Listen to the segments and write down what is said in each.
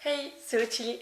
Hey, c'est Ottilie.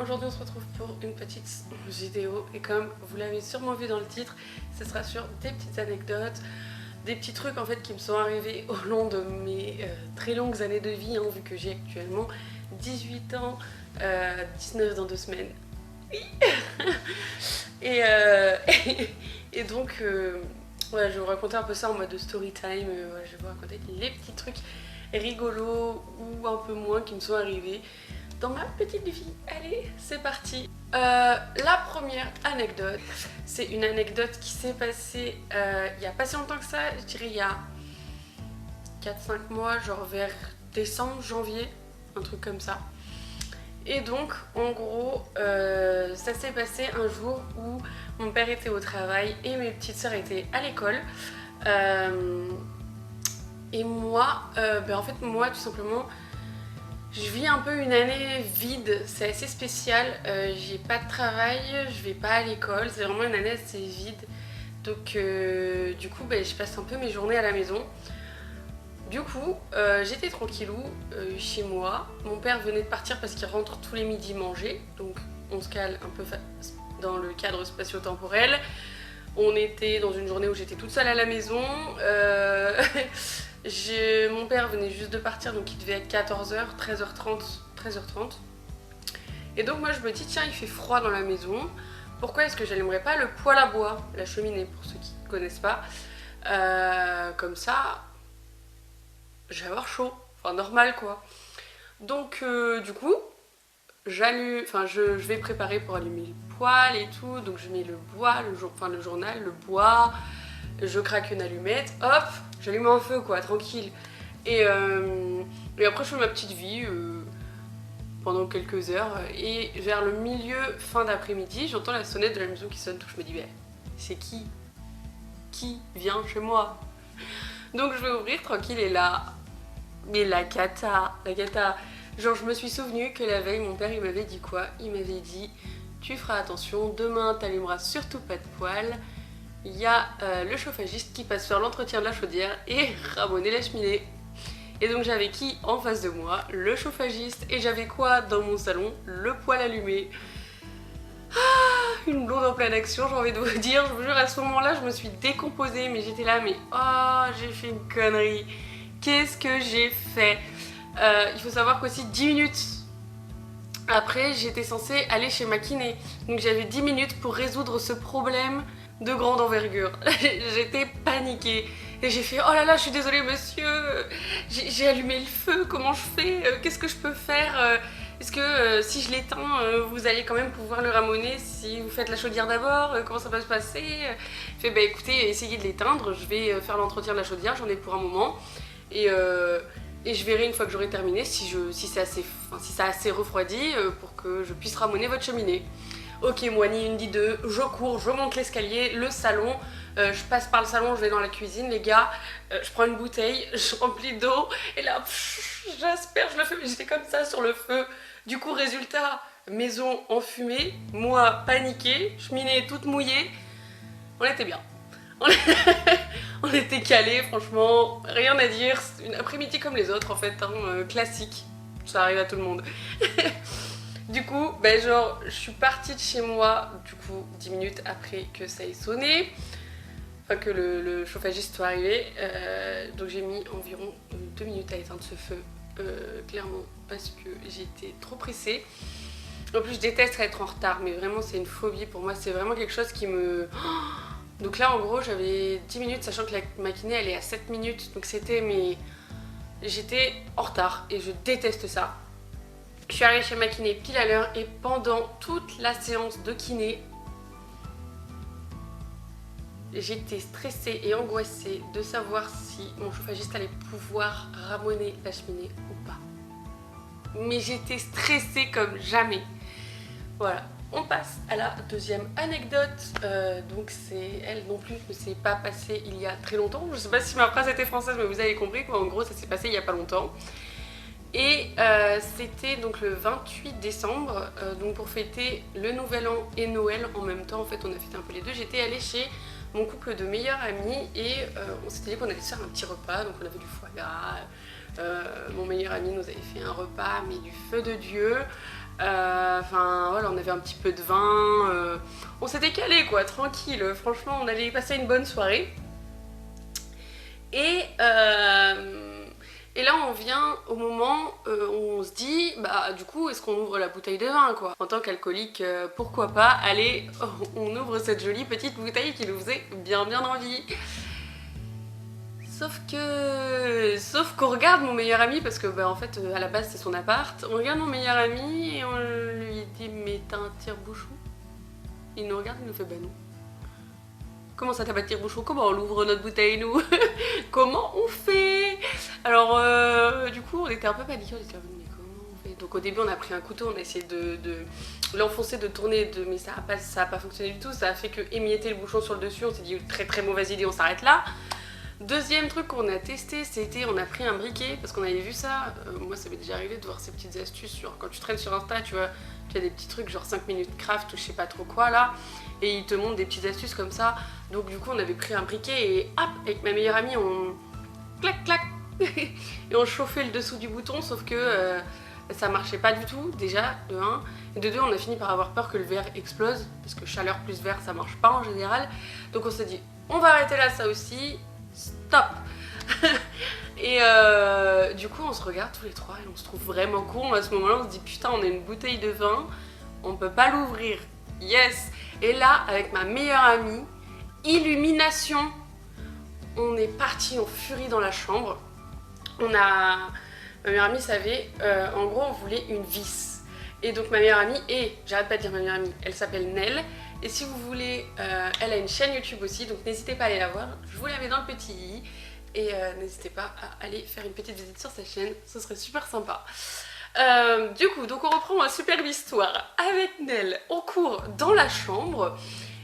Aujourd'hui on se retrouve pour une petite vidéo et comme vous l'avez sûrement vu dans le titre, ce sera sur des petites anecdotes, des petits trucs en fait qui me sont arrivés au long de mes très longues années de vie, vu que j'ai actuellement 18 ans, 19 dans 2 semaines. Oui. et, et donc ouais, je vais vous raconter un peu ça en mode story time. Ouais, je vais vous raconter les petits trucs rigolos ou un peu moins qui me sont arrivés dans ma petite vie. Allez, c'est parti. La première anecdote, c'est une anecdote qui s'est passée il n'y a pas si longtemps que ça, je dirais il y a 4-5 mois, genre vers décembre, janvier, un truc comme ça. Et donc, en gros, ça s'est passé un jour où mon père était au travail et mes petites sœurs étaient à l'école. Et moi, en fait, moi, tout simplement, je vis un peu une année vide. C'est assez spécial. J'ai pas de travail, je vais pas à l'école. C'est vraiment une année assez vide. Donc, du coup, je passe un peu mes journées à la maison. Du coup, j'étais tranquillou chez moi. Mon père venait de partir parce qu'il rentre tous les midis manger. Donc on se cale un peu dans le cadre spatio-temporel. On était dans une journée où j'étais toute seule à la maison. Mon père venait juste de partir, donc il devait être 14h, 13h30, 13h30. Et donc moi je me dis, tiens, il fait froid dans la maison. Pourquoi est-ce que j'allumerais pas le poêle à bois, la cheminée pour ceux qui ne connaissent pas. Comme ça, je vais avoir chaud, enfin normal quoi. Donc du coup, je vais préparer pour allumer le poêle et tout. Donc je mets le bois, le journal, le bois, je craque une allumette, hop, j'allume un feu quoi, tranquille. Et après je fais ma petite vie pendant quelques heures. Et vers le milieu, fin d'après-midi, j'entends la sonnette de la maison qui sonne. Donc je me dis, c'est qui vient chez moi? Donc je vais ouvrir tranquille et là, mais la cata. Genre je me suis souvenu que la veille mon père il m'avait dit quoi? Il m'avait dit tu feras attention, demain t'allumeras surtout pas de poêle. Il y a le chauffagiste qui passe faire l'entretien de la chaudière et ramoner la cheminée. Et donc j'avais qui en face de moi? Le chauffagiste. Et j'avais quoi dans mon salon? Le poêle allumé. Une blonde en pleine action, j'ai envie de vous dire. Je vous jure, à ce moment-là, je me suis décomposée, mais j'étais là, mais oh, j'ai fait une connerie. Qu'est-ce que j'ai fait? Il faut savoir qu'aussi 10 minutes après, j'étais censée aller chez ma kiné. Donc j'avais 10 minutes pour résoudre ce problème de grande envergure. J'étais paniquée. Et j'ai fait, oh là là, je suis désolée monsieur, j'ai allumé le feu, comment je fais? Qu'est-ce que je peux faire? Est-ce que si je l'éteins, vous allez quand même pouvoir le ramoner si vous faites la chaudière d'abord? Comment ça va se passer? Je fais, écoutez, essayez de l'éteindre, je vais faire l'entretien de la chaudière, j'en ai pour un moment. Et je verrai une fois que j'aurai terminé si ça a assez refroidi pour que je puisse ramoner votre cheminée. Ok, moi ni une ni deux, je cours, je monte l'escalier, le salon, je passe par le salon, je vais dans la cuisine, les gars, je prends une bouteille, je remplis d'eau, et là, j'asperge le feu, mais j'étais comme ça sur le feu. Du coup, résultat, maison enfumée, moi paniquée, cheminée toute mouillée, on était bien. On était calés, franchement, rien à dire, une après-midi comme les autres en fait, classique, ça arrive à tout le monde. Du coup, je suis partie de chez moi, du coup, 10 minutes après que ça ait sonné, enfin que le chauffagiste soit arrivé, donc j'ai mis environ 2 minutes à éteindre ce feu, clairement, parce que j'étais trop pressée. En plus, je déteste être en retard, mais vraiment, c'est une phobie pour moi, c'est vraiment quelque chose qui me... Donc là en gros j'avais 10 minutes sachant que ma kiné elle est à 7 minutes donc j'étais en retard et je déteste ça. Je suis arrivée chez ma kiné pile à l'heure et pendant toute la séance de kiné j'étais stressée et angoissée de savoir si mon chauffagiste allait pouvoir ramoner la cheminée ou pas. Mais j'étais stressée comme jamais. Voilà. On passe à la deuxième anecdote, donc c'est elle non plus ne s'est pas passée il y a très longtemps. Je sais pas si ma phrase était française mais vous avez compris quoi, en gros ça s'est passé il y a pas longtemps. Et c'était donc le 28 décembre, donc pour fêter le nouvel an et Noël en même temps, en fait on a fêté un peu les deux. J'étais allée chez mon couple de meilleurs amis et on s'était dit qu'on allait se faire un petit repas, donc on avait du foie gras. Mon meilleur ami nous avait fait un repas mais du feu de Dieu. Enfin voilà, on avait un petit peu de vin, on s'était calé quoi, tranquille, franchement on allait passer une bonne soirée. Et là on vient au moment où on se dit, bah du coup est-ce qu'on ouvre la bouteille de vin quoi. En tant qu'alcoolique, pourquoi pas, allez, on ouvre cette jolie petite bouteille qui nous faisait bien envie. Sauf qu'on regarde mon meilleur ami, parce que bah, en fait à la base c'est son appart, on regarde mon meilleur ami et on lui dit mais t'as un tire-bouchon? Il nous regarde, il nous fait bah non. Comment ça t'as pas de tire-bouchon? Comment on ouvre notre bouteille nous? Comment on fait? Alors du coup on était un peu paniqués, on était mais comment on fait? Donc au début on a pris un couteau, on a essayé de l'enfoncer, de tourner, mais ça a pas fonctionné du tout, ça a fait que émietter le bouchon sur le dessus, on s'est dit très mauvaise idée, on s'arrête là. Deuxième truc qu'on a testé, c'était on a pris un briquet parce qu'on avait vu ça. Moi, ça m'est déjà arrivé de voir ces petites astuces sur quand tu traînes sur Insta, tu vois, tu as des petits trucs genre 5 minutes craft ou je sais pas trop quoi là, et ils te montrent des petites astuces comme ça. Donc du coup, on avait pris un briquet et hop, avec ma meilleure amie, on clac et on chauffait le dessous du bouton, sauf que ça marchait pas du tout déjà de 1, et de 2 on a fini par avoir peur que le verre explose parce que chaleur plus verre ça marche pas en général. Donc on s'est dit on va arrêter là, ça aussi. Stop. Et du coup on se regarde tous les trois et on se trouve vraiment con à ce moment là, on se dit putain on a une bouteille de vin, on peut pas l'ouvrir, yes. Et là avec ma meilleure amie, illumination, on est parti en furie dans la chambre. Ma meilleure amie savait, en gros on voulait une vis. Et donc ma meilleure amie, j'arrête pas de dire ma meilleure amie, elle s'appelle Nell. Et si vous voulez, elle a une chaîne YouTube aussi, donc n'hésitez pas à aller la voir. Je vous la mets dans le petit i. Et n'hésitez pas à aller faire une petite visite sur sa chaîne, ce serait super sympa. Du coup, donc on reprend ma superbe histoire avec Nell. On court dans la chambre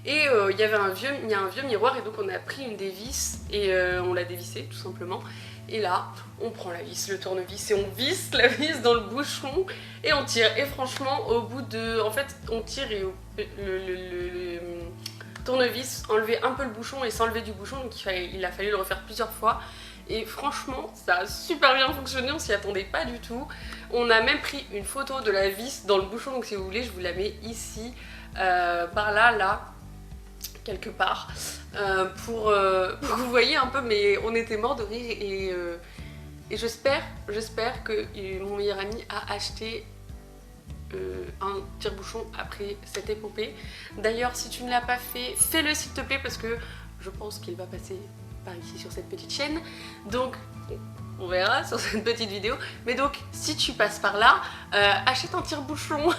et il y a un vieux miroir et donc on a pris une des vis et on l'a dévissée tout simplement. Et là, on prend la vis, le tournevis et on visse la vis dans le bouchon et on tire. Et franchement, au bout de... En fait, on tire et le tournevis enlevait un peu le bouchon et s'enlevait du bouchon. Donc il a fallu le refaire plusieurs fois. Et franchement, ça a super bien fonctionné, on s'y attendait pas du tout. On a même pris une photo de la vis dans le bouchon. Donc si vous voulez, je vous la mets ici, par là, quelque part. Pour que vous voyez un peu, mais on était morts de rire et j'espère que mon meilleur ami a acheté un tire-bouchon après cette épopée. D'ailleurs, si tu ne l'as pas fait, fais-le s'il te plaît parce que je pense qu'il va passer par ici sur cette petite chaîne. Donc, on verra sur cette petite vidéo. Mais donc, si tu passes par là, achète un tire-bouchon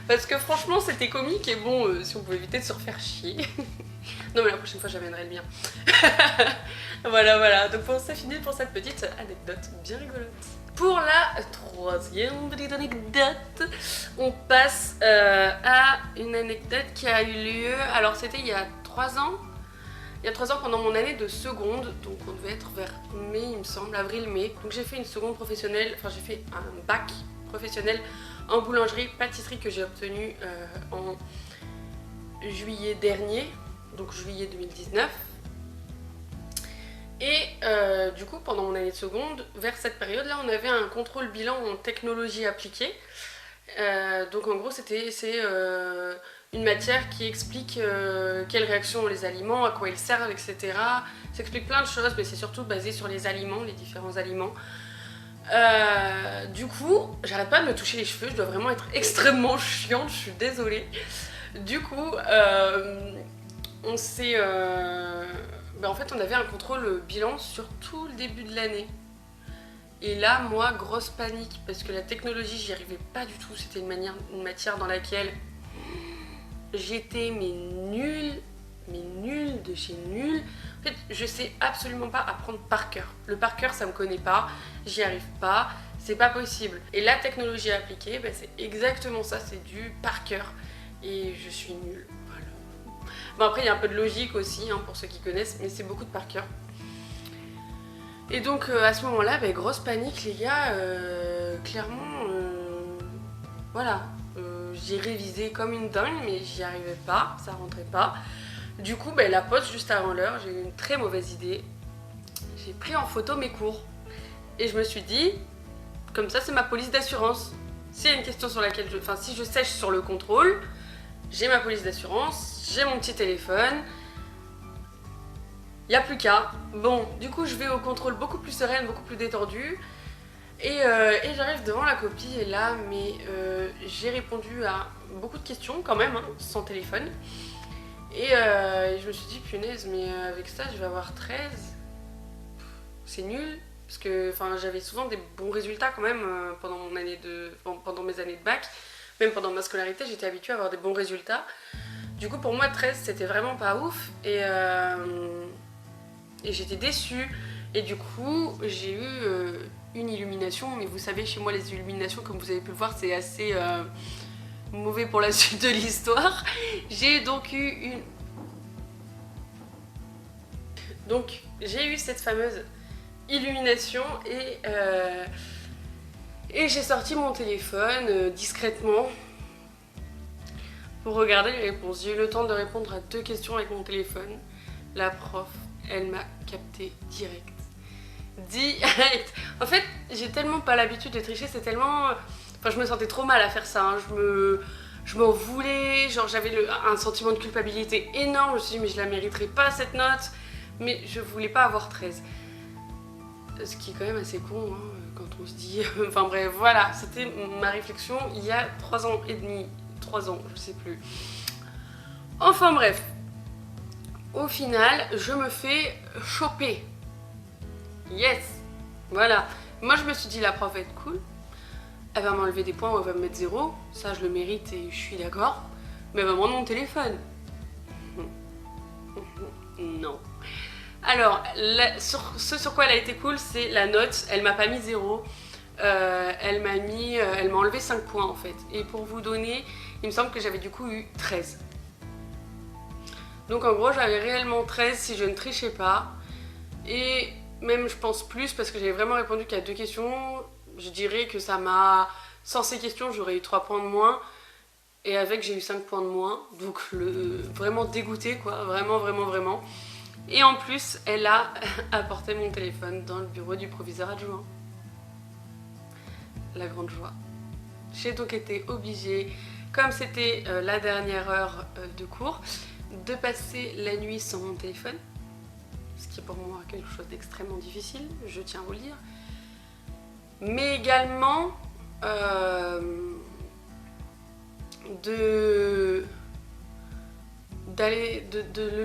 parce que franchement, c'était comique et bon, si on pouvait éviter de se refaire chier. Non mais la prochaine fois j'amènerai le mien. Voilà, donc c'est fini pour cette petite anecdote bien rigolote. Pour la troisième petite anecdote, on passe à une anecdote qui a eu lieu, alors c'était il y a 3 ans. Il y a 3 ans pendant mon année de seconde, donc on devait être vers mai il me semble, avril-mai. Donc j'ai fait une seconde professionnelle, enfin j'ai fait un bac professionnel en boulangerie pâtisserie que j'ai obtenu en juillet dernier. Donc juillet 2019. Et du coup pendant mon année de seconde, vers cette période là on avait un contrôle bilan en technologie appliquée. Donc en gros c'est une matière qui explique quelles réactions ont les aliments, à quoi ils servent, etc. Ça explique plein de choses mais c'est surtout basé sur les aliments, les différents aliments. Du coup j'arrête pas de me toucher les cheveux, je dois vraiment être extrêmement chiante, je suis désolée. Du coup on s'est... en fait on avait un contrôle bilan sur tout le début de l'année. Et là moi grosse panique parce que la technologie j'y arrivais pas du tout, c'était une matière dans laquelle j'étais mais nulle de chez nulle. En fait je sais absolument pas apprendre par cœur. Le par cœur ça me connaît pas, j'y arrive pas, c'est pas possible. Et la technologie appliquée c'est exactement ça, c'est du par cœur. Et je suis nulle. Bon après il y a un peu de logique aussi hein, pour ceux qui connaissent, mais c'est beaucoup de par cœur. Et donc à ce moment là, grosse panique les gars, clairement, voilà, j'ai révisé comme une dingue mais j'y arrivais pas, ça rentrait pas. Du coup, la pause juste avant l'heure, j'ai eu une très mauvaise idée. J'ai pris en photo mes cours. Et je me suis dit, comme ça c'est ma police d'assurance. S'il y a une question sur laquelle si je sèche sur le contrôle, j'ai ma police d'assurance, j'ai mon petit téléphone. Il n'y a plus qu'à. Bon, du coup je vais au contrôle beaucoup plus sereine, beaucoup plus détendue. Et j'arrive devant la copie et là, j'ai répondu à beaucoup de questions quand même, hein, sans téléphone. Et je me suis dit, punaise, mais avec ça je vais avoir 13. C'est nul. Parce que j'avais souvent des bons résultats quand même pendant mes années de bac. Même pendant ma scolarité, j'étais habituée à avoir des bons résultats. Du coup, pour moi, 13, c'était vraiment pas ouf. Et j'étais déçue. Et du coup, j'ai eu une illumination. Mais vous savez, chez moi, les illuminations, comme vous avez pu le voir, c'est assez mauvais pour la suite de l'histoire. J'ai donc eu une... Donc, j'ai eu cette fameuse illumination et j'ai sorti mon téléphone discrètement pour regarder les réponses. J'ai eu le temps de répondre à 2 questions avec mon téléphone. La prof, elle m'a capté direct. En fait, j'ai tellement pas l'habitude de tricher, c'est tellement... je me sentais trop mal à faire ça, hein. Je m'en voulais, genre j'avais un sentiment de culpabilité énorme. Je me suis dit mais je la mériterais pas cette note, mais je voulais pas avoir 13. Ce qui est quand même assez con, hein, quand on se dit... Enfin bref, voilà, c'était ma réflexion il y a 3 ans et demi. 3 ans, je sais plus. Enfin bref. Au final, je me fais choper. Yes. Voilà. Moi, je me suis dit, la prof va être cool. Elle va m'enlever des points ou elle va me mettre 0. Ça, je le mérite et je suis d'accord. Mais elle va me rendre mon téléphone. Non. Alors, ce sur quoi elle a été cool, c'est la note. Elle m'a pas mis 0. Elle m'a enlevé 5 points en fait. Et pour vous donner, il me semble que j'avais du coup eu 13. Donc en gros, j'avais réellement 13 si je ne trichais pas. Et même je pense plus parce que j'avais vraiment répondu qu'à 2 questions. Je dirais que ça m'a... Sans ces questions, j'aurais eu 3 points de moins. Et avec, j'ai eu 5 points de moins. Donc vraiment dégoûtée quoi. Vraiment, vraiment, vraiment. Et en plus, elle a apporté mon téléphone dans le bureau du proviseur adjoint. La grande joie. J'ai donc été obligée, comme c'était la dernière heure de cours, de passer la nuit sans mon téléphone. Ce qui est pour moi quelque chose d'extrêmement difficile, je tiens à vous le dire. Mais également le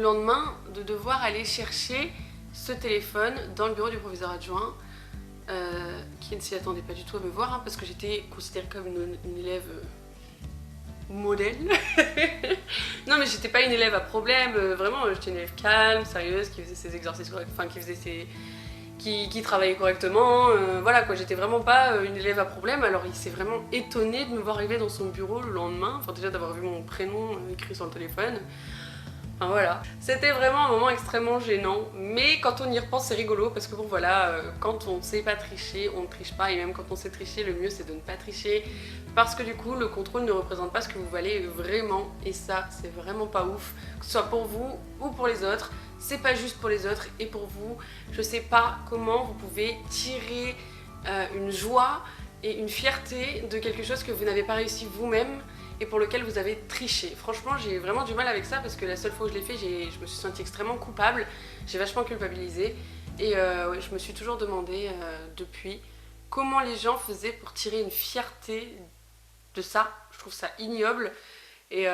lendemain, de devoir aller chercher ce téléphone dans le bureau du proviseur adjoint, qui ne s'y attendait pas du tout à me voir, hein, parce que j'étais considérée comme une élève modèle. Non mais j'étais pas une élève à problème, vraiment j'étais une élève calme, sérieuse, qui faisait ses exercices corrects, qui travaillait correctement, voilà quoi, j'étais vraiment pas une élève à problème. Alors il s'est vraiment étonné de me voir arriver dans son bureau le lendemain, déjà d'avoir vu mon prénom écrit sur le téléphone. Enfin voilà, c'était vraiment un moment extrêmement gênant, mais quand on y repense c'est rigolo parce que bon voilà, quand on ne sait pas tricher, on ne triche pas, et même quand on sait tricher, le mieux c'est de ne pas tricher parce que du coup le contrôle ne représente pas ce que vous valez vraiment, et ça c'est vraiment pas ouf, que ce soit pour vous ou pour les autres. C'est pas juste pour les autres, et pour vous, je sais pas comment vous pouvez tirer une joie et une fierté de quelque chose que vous n'avez pas réussi vous-même et pour lequel vous avez triché. Franchement, j'ai vraiment du mal avec ça parce que la seule fois où je l'ai fait, je me suis sentie extrêmement coupable, j'ai vachement culpabilisé, et ouais, je me suis toujours demandé depuis comment les gens faisaient pour tirer une fierté de ça. Je trouve ça ignoble. Et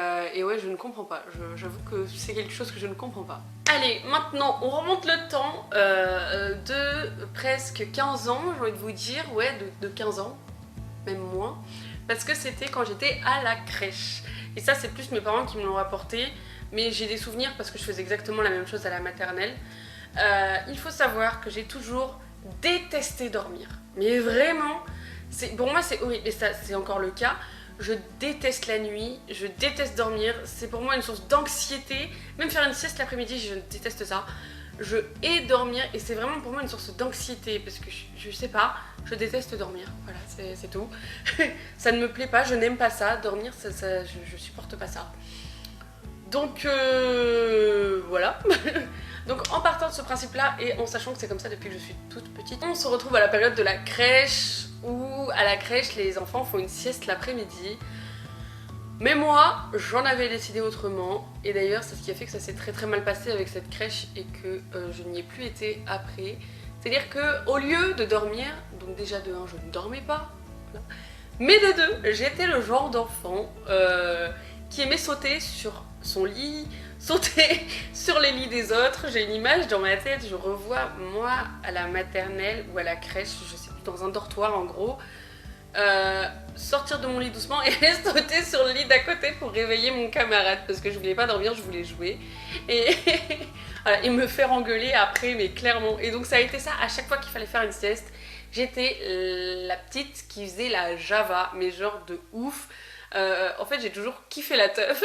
ouais, je ne comprends pas. J'avoue que c'est quelque chose que je ne comprends pas. Allez, maintenant, on remonte le temps de presque 15 ans, j'ai envie de vous dire. Ouais, de 15 ans, même moins. Parce que c'était quand j'étais à la crèche. Et ça, c'est plus mes parents qui me l'ont rapporté. Mais j'ai des souvenirs parce que je faisais exactement la même chose à la maternelle. Il faut savoir que j'ai toujours détesté dormir. Mais vraiment, pour moi, c'est horrible. Et ça, c'est encore le cas. Je déteste la nuit, je déteste dormir, c'est pour moi une source d'anxiété. Même faire une sieste l'après-midi, je déteste ça. Je hais dormir et c'est vraiment pour moi une source d'anxiété parce que je sais pas, je déteste dormir. Voilà, c'est tout. Ça ne me plaît pas, je n'aime pas ça. Dormir, je supporte pas ça. Donc voilà. Donc en partant de ce principe-là et en sachant que c'est comme ça depuis que je suis toute petite, on se retrouve à la période de la crèche où à la crèche les enfants font une sieste l'après-midi. Mais moi, j'en avais décidé autrement et d'ailleurs c'est ce qui a fait que ça s'est très mal passé avec cette crèche et que je n'y ai plus été après. C'est-à-dire qu'au lieu de dormir, donc déjà de 1 je ne dormais pas, voilà, mais de 2 j'étais le genre d'enfant qui aimait sauter sur son lit, sauter sur les lits des autres. J'ai une image dans ma tête, je revois moi à la maternelle ou à la crèche, je sais plus, dans un dortoir en gros, sortir de mon lit doucement et sauter sur le lit d'à côté pour réveiller mon camarade parce que je voulais pas dormir, je voulais jouer et voilà, et me faire engueuler après, mais clairement. Et donc ça a été ça à chaque fois qu'il fallait faire une sieste. J'étais la petite qui faisait la Java, mais genre de ouf. En fait j'ai toujours kiffé la teuf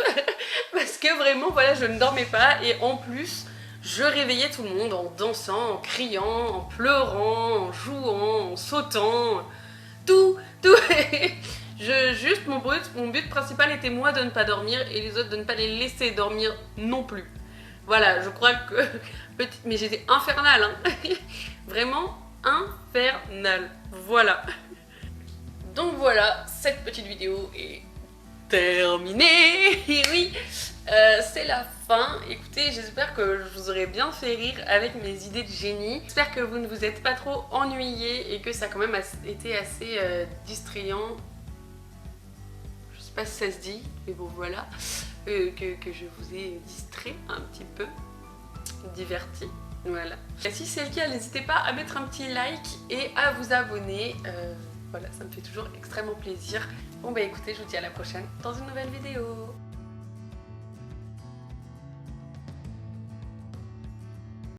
parce que vraiment voilà, je ne dormais pas et en plus je réveillais tout le monde en dansant, en criant, en pleurant, en jouant, en sautant, tout. Juste mon but principal était moi de ne pas dormir et les autres de ne pas les laisser dormir non plus. Voilà, je crois que mais j'étais infernale hein. Vraiment infernale. Voilà. Donc voilà, cette petite vidéo est terminée. Et oui, c'est la fin. Écoutez, j'espère que je vous aurai bien fait rire avec mes idées de génie. J'espère que vous ne vous êtes pas trop ennuyés et que ça a quand même été assez distrayant. Je sais pas si ça se dit, mais bon voilà. Que je vous ai distrait un petit peu, diverti. Voilà. Et si c'est le cas, n'hésitez pas à mettre un petit like et à vous abonner. Voilà, ça me fait toujours extrêmement plaisir. Bon bah écoutez, je vous dis à la prochaine dans une nouvelle vidéo.